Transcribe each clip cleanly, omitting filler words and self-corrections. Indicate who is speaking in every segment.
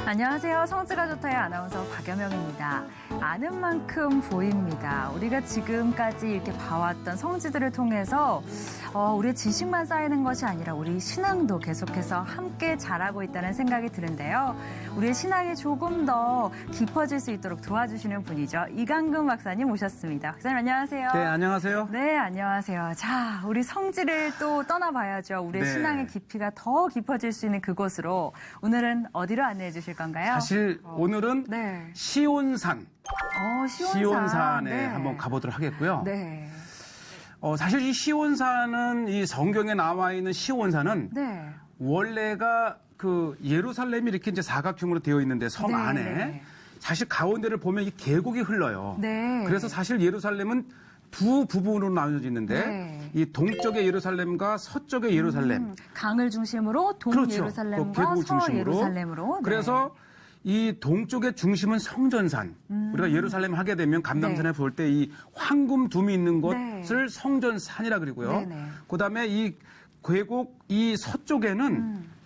Speaker 1: 안녕하세요. 성지가 좋다의 아나운서 박여명입니다. 아는 만큼 보입니다. 우리가 지금까지 이렇게 봐왔던 성지들을 통해서 우리의 지식만 쌓이는 것이 아니라 우리 신앙도 계속해서 함께 자라고 있다는 생각이 드는데요. 우리의 신앙이 조금 더 깊어질 수 있도록 도와주시는 분이죠. 이강근 박사님 모셨습니다. 박사님 안녕하세요.
Speaker 2: 네, 안녕하세요.
Speaker 1: 네, 안녕하세요. 자, 우리 성지를 또 떠나봐야죠. 우리의
Speaker 2: 네.
Speaker 1: 신앙의 깊이가 더 깊어질 수 있는 그곳으로 오늘은 어디로 안내해 주실 건가요?
Speaker 2: 사실 오늘은
Speaker 1: 네.
Speaker 2: 시온산. 시온산에
Speaker 1: 네.
Speaker 2: 한번 가보도록 하겠고요.
Speaker 1: 네.
Speaker 2: 사실 이 시온산은 이 성경에 나와 있는 시온산은
Speaker 1: 네.
Speaker 2: 원래가 그 예루살렘이 이렇게 이제 사각형으로 되어 있는데 성
Speaker 1: 네,
Speaker 2: 안에
Speaker 1: 네.
Speaker 2: 사실 가운데를 보면 이 계곡이 흘러요.
Speaker 1: 네.
Speaker 2: 그래서 사실 예루살렘은 두 부분으로 나눠져 있는데
Speaker 1: 네.
Speaker 2: 이 동쪽의 예루살렘과 서쪽의 예루살렘.
Speaker 1: 강을 중심으로 동
Speaker 2: 그렇죠.
Speaker 1: 예루살렘과
Speaker 2: 그 계곡을
Speaker 1: 서
Speaker 2: 중심으로.
Speaker 1: 예루살렘으로. 네.
Speaker 2: 그래서 이 동쪽의 중심은 성전산. 우리가 예루살렘 하게 되면 감람산에
Speaker 1: 네.
Speaker 2: 볼 때 이 황금 둠이 있는
Speaker 1: 네.
Speaker 2: 곳을 성전산이라 그러고요.
Speaker 1: 네네.
Speaker 2: 그다음에 이 계곡 이 서쪽에는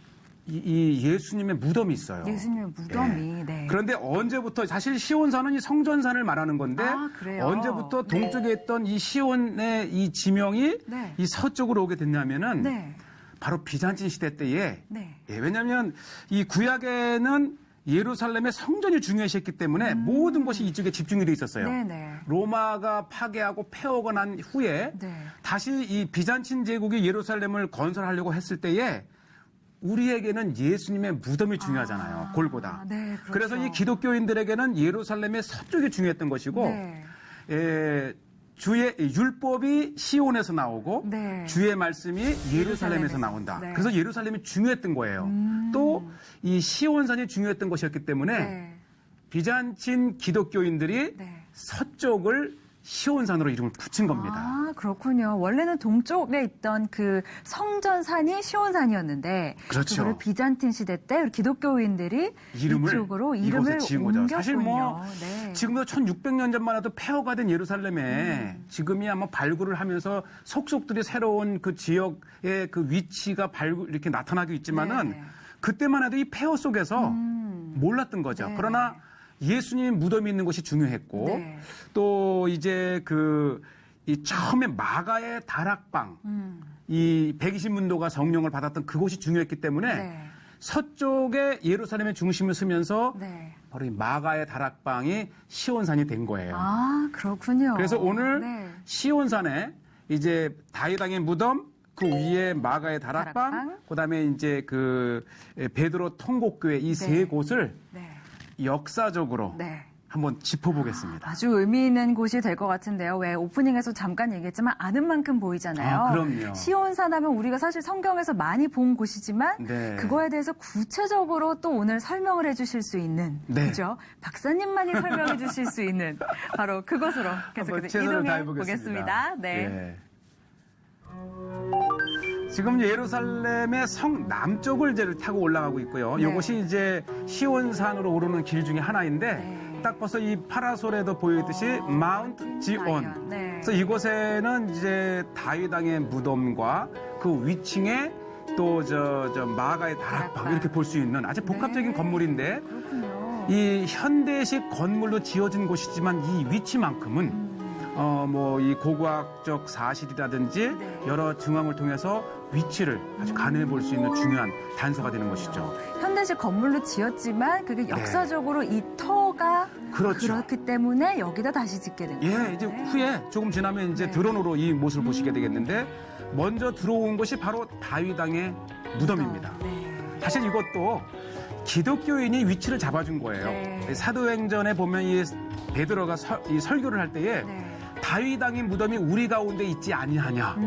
Speaker 2: 이 예수님의 무덤이 있어요.
Speaker 1: 예수님의 무덤이.
Speaker 2: 예.
Speaker 1: 네.
Speaker 2: 그런데 언제부터 사실 시온산은 이 성전산을 말하는 건데
Speaker 1: 아, 그래요?
Speaker 2: 언제부터 동쪽에 있던 이 시온의 이 지명이
Speaker 1: 네.
Speaker 2: 이 서쪽으로 오게 됐냐면은
Speaker 1: 네.
Speaker 2: 바로 비잔틴 시대 때에
Speaker 1: 네.
Speaker 2: 예, 왜냐하면 이 구약에는 예루살렘의 성전이 중요시했기 때문에 모든 것이 이쪽에 집중이 돼 있었어요.
Speaker 1: 네네.
Speaker 2: 로마가 파괴하고 패하고 난 후에
Speaker 1: 네.
Speaker 2: 다시 이 비잔틴 제국이 예루살렘을 건설하려고 했을 때에 우리에게는 예수님의 무덤이 중요하잖아요. 골고다.
Speaker 1: 네, 그렇죠.
Speaker 2: 그래서 이 기독교인들에게는 예루살렘의 서쪽이 중요했던 것이고
Speaker 1: 네.
Speaker 2: 주의 율법이 시온에서 나오고
Speaker 1: 네.
Speaker 2: 주의 말씀이 예루살렘에서 나온다.
Speaker 1: 네.
Speaker 2: 그래서 예루살렘이 중요했던 거예요. 또 이 시온산이 중요했던 것이었기 때문에
Speaker 1: 네.
Speaker 2: 비잔틴 기독교인들이
Speaker 1: 네.
Speaker 2: 서쪽을 시온산으로 이름을 붙인 겁니다.
Speaker 1: 아, 그렇군요. 원래는 동쪽에 있던 그 성전산이 시온산이었는데
Speaker 2: 그렇죠.
Speaker 1: 그거를 비잔틴 시대 때 우리 기독교인들이 이쪽으로 이름을
Speaker 2: 이곳에 지은 거죠.
Speaker 1: 옮겼군요.
Speaker 2: 사실 뭐
Speaker 1: 네.
Speaker 2: 지금도 1600년 전만 해도 폐허가 된 예루살렘에 지금이야 뭐 발굴을 하면서 속속들이 새로운 그 지역의 그 위치가 이렇게 나타나고 있지만은
Speaker 1: 네.
Speaker 2: 그때만 해도 이 폐허 속에서 몰랐던 거죠.
Speaker 1: 네.
Speaker 2: 그러나 예수님 무덤이 있는 것이 중요했고
Speaker 1: 네.
Speaker 2: 또 이제 이 처음에 마가의 다락방 이 120문도가 성령을 받았던 그곳이 중요했기 때문에
Speaker 1: 네.
Speaker 2: 서쪽에 예루살렘의 중심을 쓰면서
Speaker 1: 네.
Speaker 2: 바로 이 마가의 다락방이 시온산이 된 거예요.
Speaker 1: 아, 그렇군요.
Speaker 2: 그래서 오늘
Speaker 1: 네.
Speaker 2: 시온산에 이제 다윗 왕의 무덤 그 위에 마가의 다락방, 그다음에 이제 베드로 통곡교회 이 세 곳을
Speaker 1: 네.
Speaker 2: 역사적으로
Speaker 1: 네.
Speaker 2: 한번 짚어보겠습니다.
Speaker 1: 아주 의미 있는 곳이 될 것 같은데요. 왜 오프닝에서 잠깐 얘기했지만 아는 만큼 보이잖아요.
Speaker 2: 아, 그럼요.
Speaker 1: 시온산 하면 우리가 사실 성경에서 많이 본 곳이지만
Speaker 2: 네.
Speaker 1: 그거에 대해서 구체적으로 또 오늘 설명을 해주실 수 있는
Speaker 2: 네.
Speaker 1: 그죠? 박사님만이 설명해 주실 수 있는 바로 그곳으로 계속해서
Speaker 2: 최선을
Speaker 1: 이동해
Speaker 2: 다해보겠습니다.
Speaker 1: 보겠습니다. 네.
Speaker 2: 지금 예루살렘의 성 남쪽을 이제 타고 올라가고 있고요.
Speaker 1: 네.
Speaker 2: 이것이 이제 시온산으로 오르는 길 중에 하나인데
Speaker 1: 네.
Speaker 2: 딱 봐서 이 파라솔에도 보이듯이 마운트 지온.
Speaker 1: 네.
Speaker 2: 그래서 이곳에는 이제 다윗 왕의 무덤과 그 위층에 또 저 마가의 다락방 이렇게 볼 수 있는 아주 복합적인
Speaker 1: 네.
Speaker 2: 건물인데
Speaker 1: 그렇군요.
Speaker 2: 이 현대식 건물로 지어진 곳이지만 이 위치만큼은 뭐 이 고고학적 사실이라든지
Speaker 1: 네.
Speaker 2: 여러 증언을 통해서 위치를 아주 가늠해 볼 수 있는 중요한 단서가 되는 것이죠.
Speaker 1: 현대식 건물로 지었지만 그게 역사적으로 이 터가
Speaker 2: 그렇죠.
Speaker 1: 그렇기 때문에 여기다 다시 짓게 된 거예요.
Speaker 2: 예, 이제 후에 조금 지나면 이제
Speaker 1: 네.
Speaker 2: 드론으로 이 모습을 보시게 되겠는데 먼저 들어온 것이 바로 다윗 왕의 무덤입니다.
Speaker 1: 네.
Speaker 2: 사실 이것도 기독교인이 위치를 잡아준 거예요.
Speaker 1: 네.
Speaker 2: 사도행전에 보면 이 베드로가 이 설교를 할 때에
Speaker 1: 네.
Speaker 2: 다윗 왕의 무덤이 우리 가운데 있지 아니하냐.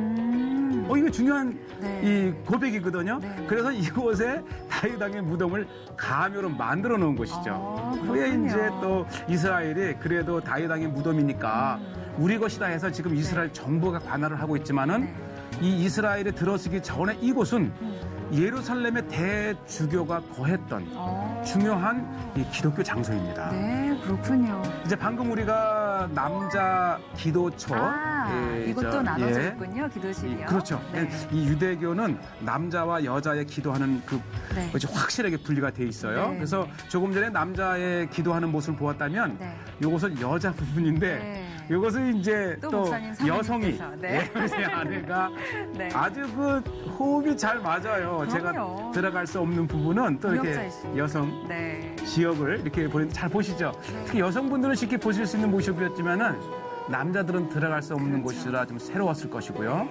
Speaker 2: 이거 중요한
Speaker 1: 네.
Speaker 2: 이 고백이거든요.
Speaker 1: 네.
Speaker 2: 그래서 이곳에 다윗 왕의 무덤을 가묘로 만들어 놓은 것이죠. 후에
Speaker 1: 그렇군요.
Speaker 2: 이제 또 이스라엘이 그래도 다윗 왕의 무덤이니까 우리 것이다 해서 지금 이스라엘 정부가 관할을 하고 있지만은
Speaker 1: 네.
Speaker 2: 이 이스라엘에 들어서기 전에 이곳은 예루살렘의 대주교가 거했던 중요한 이 기독교 장소입니다.
Speaker 1: 네, 그렇군요.
Speaker 2: 이제 방금 우리가 남자 기도처
Speaker 1: 이것도 나눠져 있군요. 기도실이요.
Speaker 2: 그렇죠.
Speaker 1: 네.
Speaker 2: 이 유대교는 남자와 여자의 기도하는 그
Speaker 1: 네.
Speaker 2: 것이 확실하게 분리가 돼 있어요.
Speaker 1: 네.
Speaker 2: 그래서 조금 전에 남자의 기도하는 모습을 보았다면
Speaker 1: 네.
Speaker 2: 이것은 여자 부분인데
Speaker 1: 네.
Speaker 2: 이것은 이제
Speaker 1: 또
Speaker 2: 또
Speaker 1: 목사님
Speaker 2: 여성이
Speaker 1: 사모님께서, 네.
Speaker 2: 제 아내가
Speaker 1: 네.
Speaker 2: 아주 그 호흡이 잘 맞아요.
Speaker 1: 그럼요.
Speaker 2: 제가 들어갈 수 없는 부분은 또 이렇게
Speaker 1: 동역자이시니까.
Speaker 2: 여성
Speaker 1: 네.
Speaker 2: 지역을 이렇게 보는 잘 보시죠. 특히 여성분들은 쉽게 보실 수 있는 모습이었지만은 남자들은 들어갈 수 없는
Speaker 1: 그렇죠.
Speaker 2: 곳이라 좀 새로웠을 것이고요.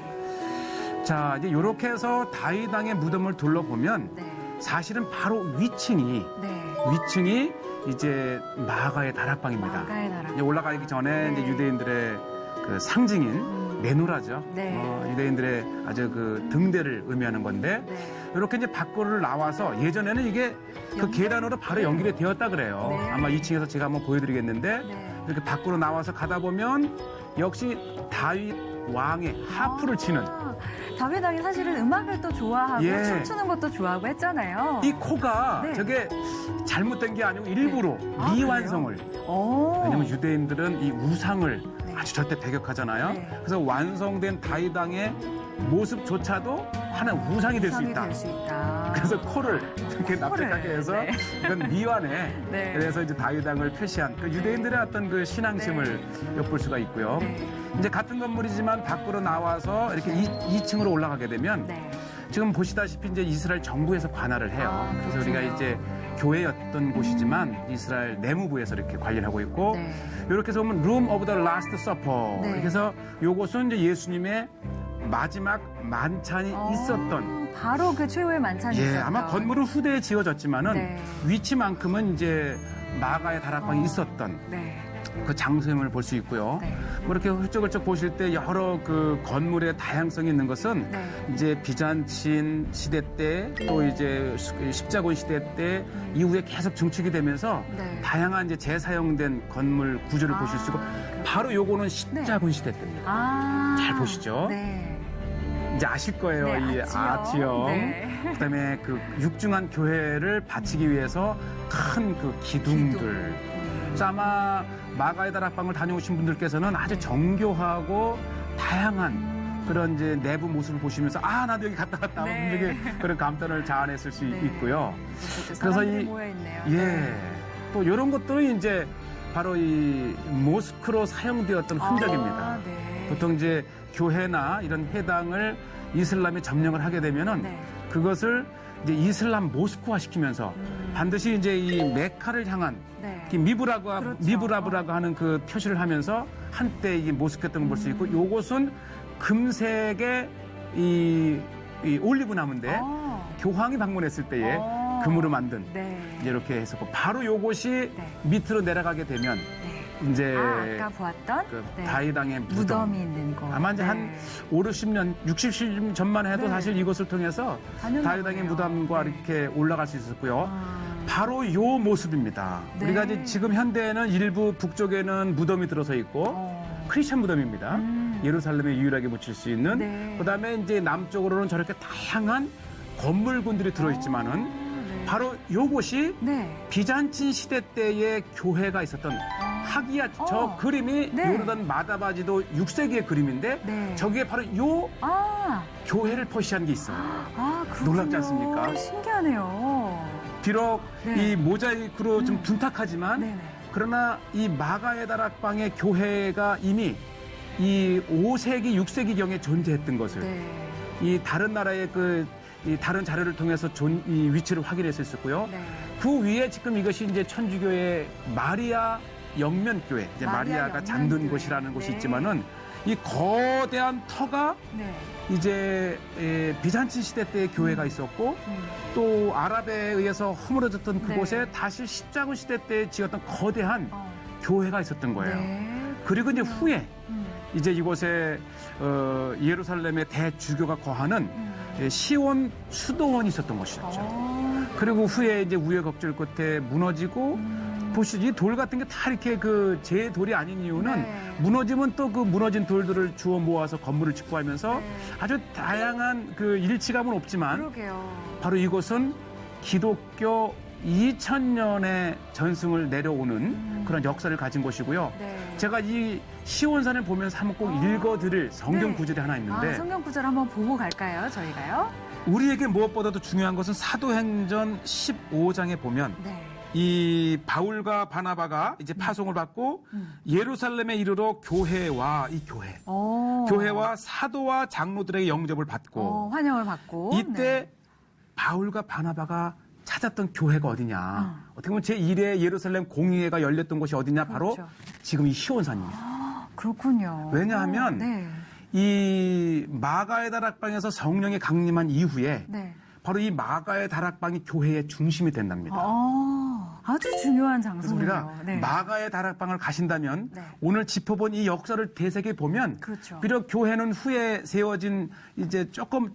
Speaker 2: 자, 이제 이렇게 해서 다윗왕의 무덤을 둘러보면
Speaker 1: 네.
Speaker 2: 사실은 바로 위층이 이제 마가의 다락방입니다.
Speaker 1: 마가의 다락방.
Speaker 2: 이제 올라가기 전에
Speaker 1: 네.
Speaker 2: 이제 유대인들의 그 상징인 메노라죠.
Speaker 1: 네.
Speaker 2: 유대인들의 아주 그 등대를 의미하는 건데
Speaker 1: 네.
Speaker 2: 이렇게 이제 밖으로 나와서 예전에는 이게 그
Speaker 1: 연결?
Speaker 2: 계단으로 바로 연결이 되었다 그래요.
Speaker 1: 네.
Speaker 2: 아마 2층에서 제가 한번 보여드리겠는데
Speaker 1: 네.
Speaker 2: 이렇게 밖으로 나와서 가다 보면 역시 다윗 왕의 하프를 치는
Speaker 1: 다윗 왕이 사실은 음악을 또 좋아하고
Speaker 2: 예.
Speaker 1: 춤추는 것도 좋아하고 했잖아요.
Speaker 2: 이 코가
Speaker 1: 네.
Speaker 2: 저게 잘못된 게 아니고 일부러
Speaker 1: 아,
Speaker 2: 미완성을
Speaker 1: 오.
Speaker 2: 왜냐면 유대인들은 이 우상을
Speaker 1: 네.
Speaker 2: 아주 절대 배격하잖아요.
Speaker 1: 네.
Speaker 2: 그래서 완성된 다윗왕의 모습조차도 하나의 우상이 될 수
Speaker 1: 우상이
Speaker 2: 있다.
Speaker 1: 될 수 있다.
Speaker 2: 그래서 코를 이렇게 납작하게 해서
Speaker 1: 네.
Speaker 2: 이건 미완해.
Speaker 1: 네.
Speaker 2: 그래서 이제 다윗왕을 표시한 그 유대인들의 어떤 그 신앙심을 엿볼 수가 있고요.
Speaker 1: 네.
Speaker 2: 이제 같은 건물이지만 밖으로 나와서 이렇게 2층으로 올라가게 되면
Speaker 1: 네.
Speaker 2: 지금 보시다시피 이제 이스라엘 정부에서 관할을 해요.
Speaker 1: 아,
Speaker 2: 그래서 우리가
Speaker 1: 그렇군요.
Speaker 2: 이제 교회였던 곳이지만 이스라엘 내무부에서 이렇게 관리를 하고 있고
Speaker 1: 네.
Speaker 2: 이렇게 해서 보면 Room of the Last Supper.
Speaker 1: 네.
Speaker 2: 이렇게 해서 요것은 이제 예수님의 마지막 만찬이 있었던
Speaker 1: 바로 그 최후의 만찬이
Speaker 2: 예,
Speaker 1: 있었던.
Speaker 2: 아마 건물은 후대에 지어졌지만은
Speaker 1: 네.
Speaker 2: 위치만큼은 이제 마가의 다락방이 있었던
Speaker 1: 네.
Speaker 2: 그 장소임을 볼 수 있고요.
Speaker 1: 네.
Speaker 2: 뭐 이렇게 훌쩍훌쩍 보실 때 여러 그 건물의 다양성이 있는 것은
Speaker 1: 네.
Speaker 2: 이제 비잔친 시대 때 또 이제 십자군 시대 때 이후에 계속 증축이 되면서
Speaker 1: 네.
Speaker 2: 다양한 이제 재사용된 건물 구조를 보실 수 있고 바로 요거는 십자군 시대 때입니다. 잘 보시죠.
Speaker 1: 네.
Speaker 2: 이제 아실 거예요.
Speaker 1: 네,
Speaker 2: 이 아치형.
Speaker 1: 네.
Speaker 2: 그다음에 그 육중한 교회를 바치기 위해서 큰 그 기둥들. 그래서 아마 마가의 다락방을 다녀오신 분들께서는 아주 정교하고 다양한 그런 이제 내부 모습을 보시면서 아 나도 여기 갔다 왔다
Speaker 1: 네.
Speaker 2: 분들에게 그런 감탄을 자아냈을 수
Speaker 1: 네.
Speaker 2: 있고요.
Speaker 1: 그래서 모여 있네요.
Speaker 2: 예, 또 이런 것들은 이제 바로 이 모스크로 사용되었던 흔적입니다.
Speaker 1: 네.
Speaker 2: 보통 이제 교회나 이런 회당을 이슬람에 점령을 하게 되면은
Speaker 1: 네.
Speaker 2: 그것을 이제 이슬람 모스크화 시키면서 반드시 이제 이 메카를 향한
Speaker 1: 네.
Speaker 2: 이
Speaker 1: 그렇죠.
Speaker 2: 미브라브라고 하는 그 표시를 하면서 한때 이게 모스크였던 걸 볼 수 있고 요것은 금색의 이 올리브 나무인데 교황이 방문했을 때에 금으로 만든
Speaker 1: 네.
Speaker 2: 이제 이렇게 했었고 바로 요것이
Speaker 1: 네.
Speaker 2: 밑으로 내려가게 되면
Speaker 1: 네.
Speaker 2: 이제
Speaker 1: 아까 보았던
Speaker 2: 그
Speaker 1: 네.
Speaker 2: 다윗왕의
Speaker 1: 무덤이 있는 곳.
Speaker 2: 아마 이제
Speaker 1: 네.
Speaker 2: 한 5, 60년, 60년 전만 해도
Speaker 1: 네.
Speaker 2: 사실 이것을 통해서
Speaker 1: 다녔나
Speaker 2: 다윗왕의
Speaker 1: 보네요.
Speaker 2: 무덤과
Speaker 1: 네.
Speaker 2: 이렇게 올라갈 수 있었고요.
Speaker 1: 아.
Speaker 2: 바로 요 모습입니다.
Speaker 1: 네.
Speaker 2: 우리가 이제 지금 현대에는 일부 북쪽에는 무덤이 들어서 있고 크리스천 무덤입니다. 예루살렘에 유일하게 묻힐 수 있는.
Speaker 1: 네.
Speaker 2: 그다음에 이제 남쪽으로는 저렇게 다양한 건물군들이 들어있지만은
Speaker 1: 네.
Speaker 2: 바로 요곳이
Speaker 1: 네.
Speaker 2: 비잔친 시대 때의 교회가 있었던 하기야 저 그림이
Speaker 1: 네.
Speaker 2: 요르단 마다바지도 6세기의 그림인데
Speaker 1: 네.
Speaker 2: 저기에 바로 요
Speaker 1: 아,
Speaker 2: 교회를 표시한 게 있어요.
Speaker 1: 그렇군요.
Speaker 2: 놀랍지 않습니까?
Speaker 1: 신기하네요.
Speaker 2: 비록
Speaker 1: 네.
Speaker 2: 이 모자이크로 좀 둔탁하지만
Speaker 1: 네네.
Speaker 2: 그러나 이 마가의 다락방의 교회가 이미 이 5세기, 6세기경에 존재했던 것을
Speaker 1: 네.
Speaker 2: 이 다른 나라의 이 다른 자료를 통해서 이 위치를 확인할 수 있었고요.
Speaker 1: 네.
Speaker 2: 그 위에 지금 이것이 이제 천주교의 마리아 영면교회, 이제
Speaker 1: 마리아
Speaker 2: 마리아가 잠든
Speaker 1: 영면교회.
Speaker 2: 곳이라는 곳이
Speaker 1: 네.
Speaker 2: 있지만은 이 거대한 터가
Speaker 1: 네.
Speaker 2: 이제 비잔친 시대 때의 교회가 있었고 또 아랍에 의해서 허물어졌던 그곳에
Speaker 1: 네.
Speaker 2: 다시 십자군 시대 때 지었던 거대한
Speaker 1: 어.
Speaker 2: 교회가 있었던 거예요.
Speaker 1: 네.
Speaker 2: 그리고 이제 후에
Speaker 1: 음.
Speaker 2: 이제 이곳에 예루살렘의 대주교가 거하는 시온 수도원이 있었던 것이었죠. 그리고 후에 이제 우여곡절 끝에 무너지고 보시죠. 이 돌 같은 게 다 이렇게 그 제 돌이 아닌 이유는
Speaker 1: 네.
Speaker 2: 무너지면 또 그 무너진 돌들을 주워 모아서 건물을 짓고 하면서
Speaker 1: 네.
Speaker 2: 아주 다양한 그 일치감은 없지만
Speaker 1: 그러게요.
Speaker 2: 바로 이곳은 기독교 2000년의 전승을 내려오는 그런 역사를 가진 곳이고요.
Speaker 1: 네.
Speaker 2: 제가 이 시온산을 보면서 한번 꼭 읽어드릴 성경
Speaker 1: 네.
Speaker 2: 구절이 하나 있는데
Speaker 1: 성경 구절 한번 보고 갈까요? 저희가요?
Speaker 2: 우리에게 무엇보다도 중요한 것은 사도행전 15장에 보면
Speaker 1: 네.
Speaker 2: 이 바울과 바나바가 이제 파송을 받고 예루살렘에 이르러 교회와 이 교회, 교회와 사도와 장로들에게 영접을 받고
Speaker 1: 환영을 받고
Speaker 2: 이때
Speaker 1: 네.
Speaker 2: 바울과 바나바가 찾았던 교회가 어디냐. 어떻게 보면 제1회 예루살렘 공의회가 열렸던 곳이 어디냐. 바로
Speaker 1: 그렇죠.
Speaker 2: 지금 이 시온산입니다.
Speaker 1: 그렇군요.
Speaker 2: 왜냐하면
Speaker 1: 네.
Speaker 2: 이 마가의 다락방에서 성령이 강림한 이후에
Speaker 1: 네.
Speaker 2: 바로 이 마가의 다락방이 교회의 중심이 된답니다.
Speaker 1: 아주 중요한
Speaker 2: 그래서
Speaker 1: 장소네요.
Speaker 2: 우리가
Speaker 1: 네.
Speaker 2: 마가의 다락방을 가신다면
Speaker 1: 네.
Speaker 2: 오늘 짚어본 이 역사를 되새겨 보면
Speaker 1: 그렇죠.
Speaker 2: 비록 교회는 후에 세워진 이제 조금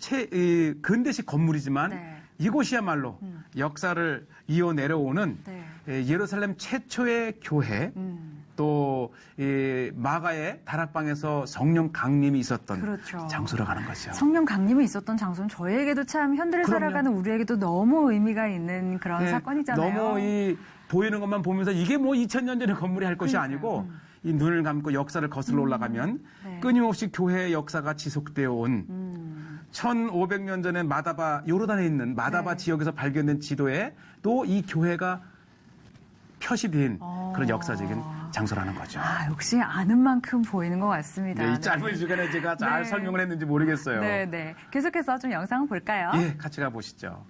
Speaker 2: 근대식 건물이지만
Speaker 1: 네.
Speaker 2: 이곳이야말로 역사를 이어 내려오는
Speaker 1: 네.
Speaker 2: 예루살렘 최초의 교회 또 마가의 다락방에서 성령 강림이 있었던
Speaker 1: 그렇죠.
Speaker 2: 장소로 가는 거죠.
Speaker 1: 성령 강림이 있었던 장소는 저희에게도 참 현대를
Speaker 2: 그럼요.
Speaker 1: 살아가는 우리에게도 너무 의미가 있는 그런
Speaker 2: 네,
Speaker 1: 사건이잖아요.
Speaker 2: 너무 이 보이는 것만 보면서 이게 뭐 2000년 전의 건물이 할 것이
Speaker 1: 그러니까요.
Speaker 2: 아니고 이 눈을 감고 역사를 거슬러 올라가면
Speaker 1: 네.
Speaker 2: 끊임없이 교회의 역사가 지속되어 온 1500년 전에 마다바 요르단에 있는 마다바
Speaker 1: 네.
Speaker 2: 지역에서 발견된 지도에 또 이 교회가 표시된 그런 역사적인 장소라는 거죠.
Speaker 1: 역시 아는 만큼 보이는 것 같습니다.
Speaker 2: 네, 이 짧은 시간에 제가 잘
Speaker 1: 네.
Speaker 2: 설명을 했는지 모르겠어요.
Speaker 1: 네, 네. 계속해서 좀 영상을 볼까요?
Speaker 2: 예, 같이 가보시죠.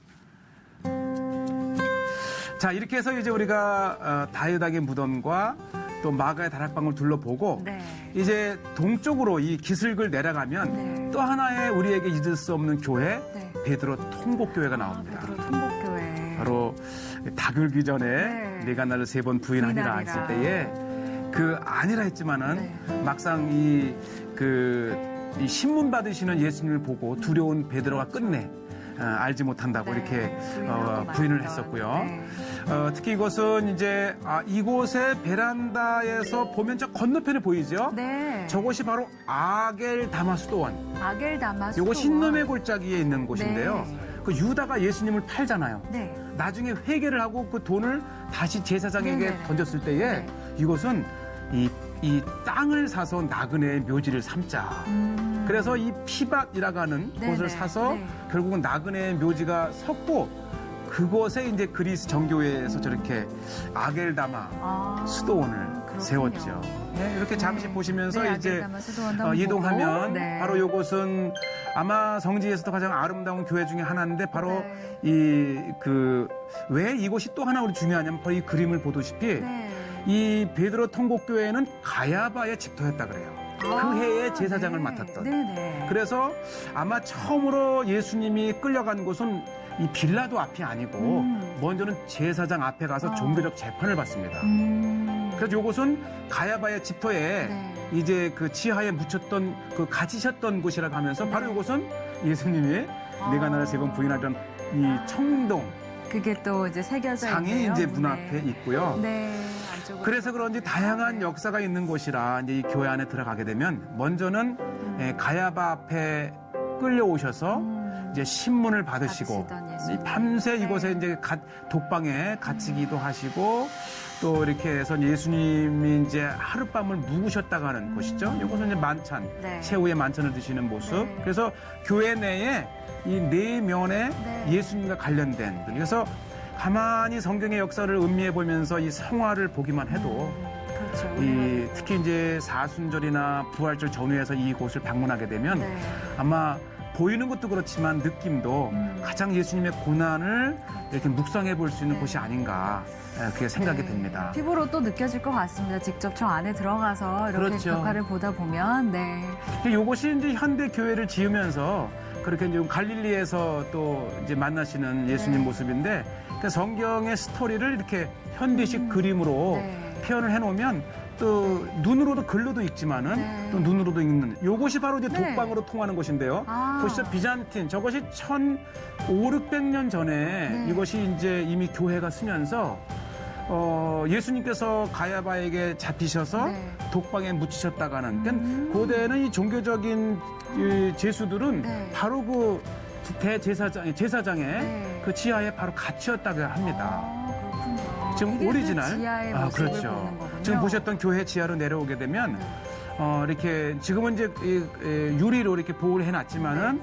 Speaker 2: 자, 이렇게 해서 이제 우리가 다윗왕의 무덤과 또 마가의 다락방을 둘러보고
Speaker 1: 네.
Speaker 2: 이제 동쪽으로 이 기슭을 내려가면
Speaker 1: 네.
Speaker 2: 또 하나의 우리에게 잊을 수 없는 교회,
Speaker 1: 네.
Speaker 2: 베드로 통곡교회가 나옵니다.
Speaker 1: 베드로 통곡교회.
Speaker 2: 바로 닭 울기 전에
Speaker 1: 네.
Speaker 2: 네가 나를 3번 부인하니라 했을 때에 그 아니라 했지만은
Speaker 1: 네.
Speaker 2: 막상 이 신문 받으시는 예수님을 보고 두려운 베드로가 끝내 알지 못한다고
Speaker 1: 네.
Speaker 2: 이렇게
Speaker 1: 부인하고
Speaker 2: 부인을
Speaker 1: 말았던.
Speaker 2: 했었고요.
Speaker 1: 네.
Speaker 2: 특히 이것은 이제 이곳의 베란다에서 보면 저 건너편에 보이죠?
Speaker 1: 네.
Speaker 2: 저곳이 바로 아겔 다마수도원.
Speaker 1: 아겔다마스.
Speaker 2: 요거 신놈의 골짜기에 있는 곳인데요.
Speaker 1: 네.
Speaker 2: 그 유다가 예수님을 팔잖아요.
Speaker 1: 네.
Speaker 2: 나중에 회개를 하고 그 돈을 다시 제사장에게
Speaker 1: 네네네.
Speaker 2: 던졌을 때에
Speaker 1: 네.
Speaker 2: 이것은 이 땅을 사서 나그네의 묘지를 삼자. 그래서 이 피밭이라고 하는
Speaker 1: 네네.
Speaker 2: 곳을 사서
Speaker 1: 네.
Speaker 2: 결국은 나그네의 묘지가 섰고 그곳에 이제 그리스 정교회에서 저렇게 아겔다마 수도원을
Speaker 1: 그렇군요.
Speaker 2: 세웠죠. 네, 이렇게 잠시 보시면서
Speaker 1: 네,
Speaker 2: 이제
Speaker 1: 아겔다마 수도원도 한번
Speaker 2: 이동하면
Speaker 1: 보고. 네.
Speaker 2: 바로 이곳은 아마 성지에서도 가장 아름다운 교회 중에 하나인데 바로
Speaker 1: 네.
Speaker 2: 왜 이곳이 또 하나 우리 중요하냐면 바로 이 그림을 보다시피
Speaker 1: 네.
Speaker 2: 이 베드로 통곡교회는 가야바의 집터였다 그래요. 그 해에 제사장을
Speaker 1: 네.
Speaker 2: 맡았던.
Speaker 1: 네네.
Speaker 2: 그래서 아마 처음으로 예수님이 끌려간 곳은 이 빌라도 앞이 아니고 먼저는 제사장 앞에 가서 종교적 재판을 받습니다. 그래서 이곳은 가야바의 집터에
Speaker 1: 네.
Speaker 2: 이제 그 지하에 묻혔던 그 갇히셨던 곳이라고 하면서 바로 이곳은 예수님이 내가 나를 3번 부인하던 이 청동
Speaker 1: 그게 또 이제 새겨져
Speaker 2: 상이
Speaker 1: 있네요.
Speaker 2: 이제 문
Speaker 1: 네.
Speaker 2: 앞에 있고요.
Speaker 1: 네. 안쪽으로.
Speaker 2: 그래서 그런지 다양한 역사가 있는 곳이라 이제 이 교회 안에 들어가게 되면 먼저는 가야바 앞에 끌려오셔서 이제 신문을 받으시고
Speaker 1: 받으시던 예수님.
Speaker 2: 밤새
Speaker 1: 네.
Speaker 2: 이곳에 이제 독방에 갇히기도 하시고 또 이렇게 해서 예수님이 이제 하룻밤을 묵으셨다가 하는 곳이죠. 이것은 이제 만찬,
Speaker 1: 네.
Speaker 2: 최후의 만찬을 드시는 모습.
Speaker 1: 네.
Speaker 2: 그래서 교회 내에 이 네 면에
Speaker 1: 네.
Speaker 2: 예수님과 관련된 그래서 가만히 성경의 역사를 음미해 보면서 이 성화를 보기만 해도
Speaker 1: 그렇죠.
Speaker 2: 특히 이제 사순절이나 부활절 전후에서 이곳을 방문하게 되면
Speaker 1: 네.
Speaker 2: 아마 보이는 것도 그렇지만 느낌도 가장 예수님의 고난을 이렇게 묵상해 볼 수 있는 곳이 아닌가 그게 생각이
Speaker 1: 네.
Speaker 2: 됩니다.
Speaker 1: 피부로 또 느껴질 것 같습니다. 직접 저 안에 들어가서 이렇게
Speaker 2: 그렇죠.
Speaker 1: 벽화를 보다 보면 네.
Speaker 2: 이것이 이제 현대 교회를 지으면서 그렇게 이제 갈릴리에서 또 이제 만나시는 예수님
Speaker 1: 네.
Speaker 2: 모습인데 그 성경의 스토리를 이렇게 현대식 그림으로
Speaker 1: 네.
Speaker 2: 표현을 해놓으면 또 눈으로도 글로도 읽지만은
Speaker 1: 네.
Speaker 2: 또 눈으로도 읽는 이것이 바로 이제
Speaker 1: 네.
Speaker 2: 독방으로 통하는 곳인데요. 보시죠 비잔틴 저것이 1500~600년 전에
Speaker 1: 네.
Speaker 2: 이것이 이제 이미 교회가 쓰면서 예수님께서 가야바에게 잡히셔서
Speaker 1: 네.
Speaker 2: 독방에 묻히셨다가는 그러니까 고대에는 이 종교적인 이 제수들은
Speaker 1: 네.
Speaker 2: 바로 그 제사장의
Speaker 1: 네.
Speaker 2: 그 지하에 바로 갇혔다고 합니다. 지금
Speaker 1: 이게 그
Speaker 2: 오리지널.
Speaker 1: 지하의 모습을 보는 거군요.
Speaker 2: 지금 보셨던 교회 지하로 내려오게 되면 이렇게 지금은 이제 유리로 이렇게 보호를 해놨지만은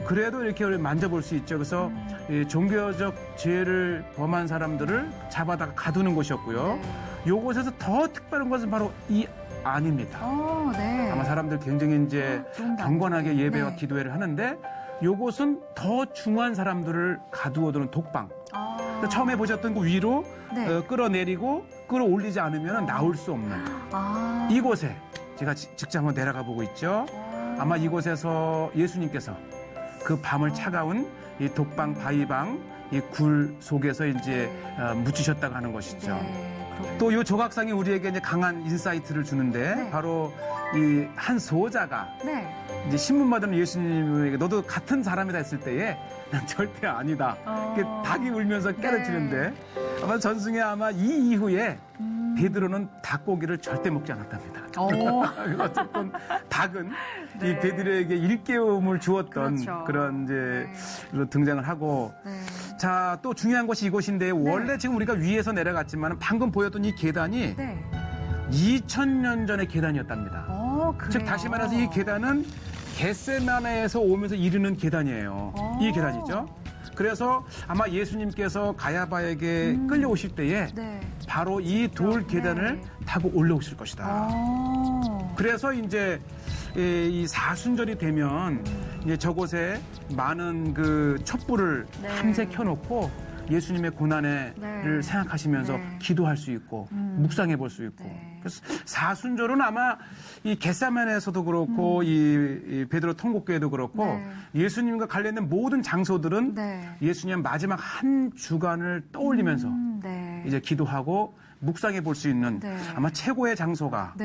Speaker 2: 그래도 이렇게 만져볼 수 있죠. 그래서 이 종교적 죄를 범한 사람들을 잡아다가 가두는 곳이었고요.
Speaker 1: 네.
Speaker 2: 요곳에서 더 특별한 것은 바로 이 안입니다.
Speaker 1: 네.
Speaker 2: 아마 사람들 굉장히 이제
Speaker 1: 좋은
Speaker 2: 경건하게 예배와
Speaker 1: 네.
Speaker 2: 기도회를 하는데 요곳은 더 중한 사람들을 가두어두는 독방. 그러니까 처음에 보셨던 그 위로
Speaker 1: 네.
Speaker 2: 끌어내리고 끌어올리지 않으면 나올 수 없는 이곳에 제가 직접 한번 내려가 보고 있죠. 아마 이곳에서 예수님께서 그 밤을 차가운 이 독방 바위방 이 굴 속에서 이제 묻히셨다고 하는 것이죠.
Speaker 1: 네,
Speaker 2: 또 이 조각상이 우리에게 이제 강한 인사이트를 주는데
Speaker 1: 네.
Speaker 2: 바로 이 한 소자가
Speaker 1: 네.
Speaker 2: 이제 신문 받은 예수님에게 너도 같은 사람이다 했을 때에 난 절대 아니다. 이렇게 닭이 울면서 깨르치는데 아마 전승에 아마 이 이후에 베드로는 닭고기를 절대 먹지 않았답니다. 어쨌든 닭은 이 베드로에게 일깨움을 주었던
Speaker 1: 그렇죠.
Speaker 2: 그런 이제 등장을 하고 자, 또 중요한 것이 이곳인데 원래 지금 우리가 위에서 내려갔지만 방금 보였던 이 계단이 2000년 전의 계단이었답니다. 즉 다시 말해서 이 계단은 겟세마네에서 오면서 이르는 계단이에요. 이 계단이죠. 그래서 아마 예수님께서 가야바에게 끌려오실 때에 바로 이 돌 계단을 타고 올라오실 것이다. 그래서 이제 이 사순절이 되면 이제 저곳에 많은 그 촛불을 밤새 켜놓고 예수님의 고난을 생각하시면서 기도할 수 있고 묵상해 볼 수 있고 그래서 사순절은 아마 이 겟세마네에서도 그렇고 이 베드로 통곡교회도 그렇고 예수님과 관련된 모든 장소들은 예수님의 마지막 한 주간을 떠올리면서 이제 기도하고 묵상해 볼 수 있는 아마 최고의 장소가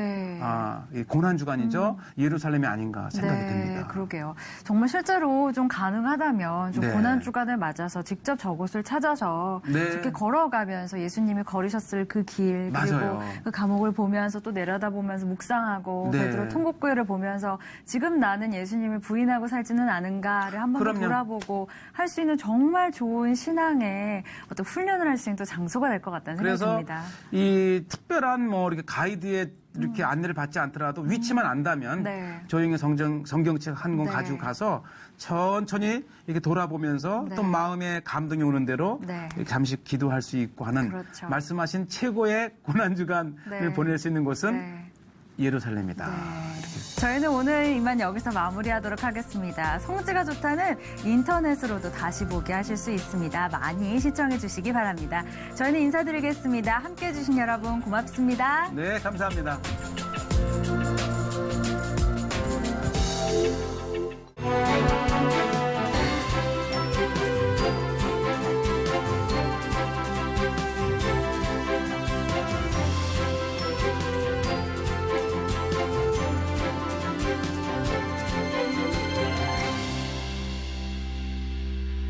Speaker 2: 이 고난 주간이죠. 예루살렘이 아닌가 생각이 듭니다.
Speaker 1: 그러게요. 정말 실제로 좀 가능하다면 좀
Speaker 2: 네.
Speaker 1: 고난 주간을 맞아서 직접 저곳을 찾아서 이렇게 걸어가면서 예수님이 걸으셨을 그 길 그리고
Speaker 2: 맞아요.
Speaker 1: 그 감옥을 보면서 또 내려다보면서 묵상하고 베드로 통곡교회를 보면서 지금 나는 예수님을 부인하고 살지는 않은가를 한번 더 돌아보고 할 수 있는 정말 좋은 신앙의 어떤 훈련을 할 수 있는 또 장소가 될 것 같다는 생각이 듭니다.
Speaker 2: 이 특별한 뭐 이렇게 가이드에 이렇게 안내를 받지 않더라도 위치만 안다면 조용히 성경책 한 권 가지고 가서 천천히 이렇게 돌아보면서 또 마음에 감동이 오는 대로 잠시 기도할 수 있고 하는 말씀하신 최고의 고난주간을 보낼 수 있는 곳은 예루살렘이다.
Speaker 1: 저희는 오늘 이만 여기서 마무리하도록 하겠습니다. 성지가 좋다는 인터넷으로도 다시 보게 하실 수 있습니다. 많이 시청해 주시기 바랍니다. 저희는 인사드리겠습니다. 함께해 주신 여러분 고맙습니다.
Speaker 2: 네, 감사합니다.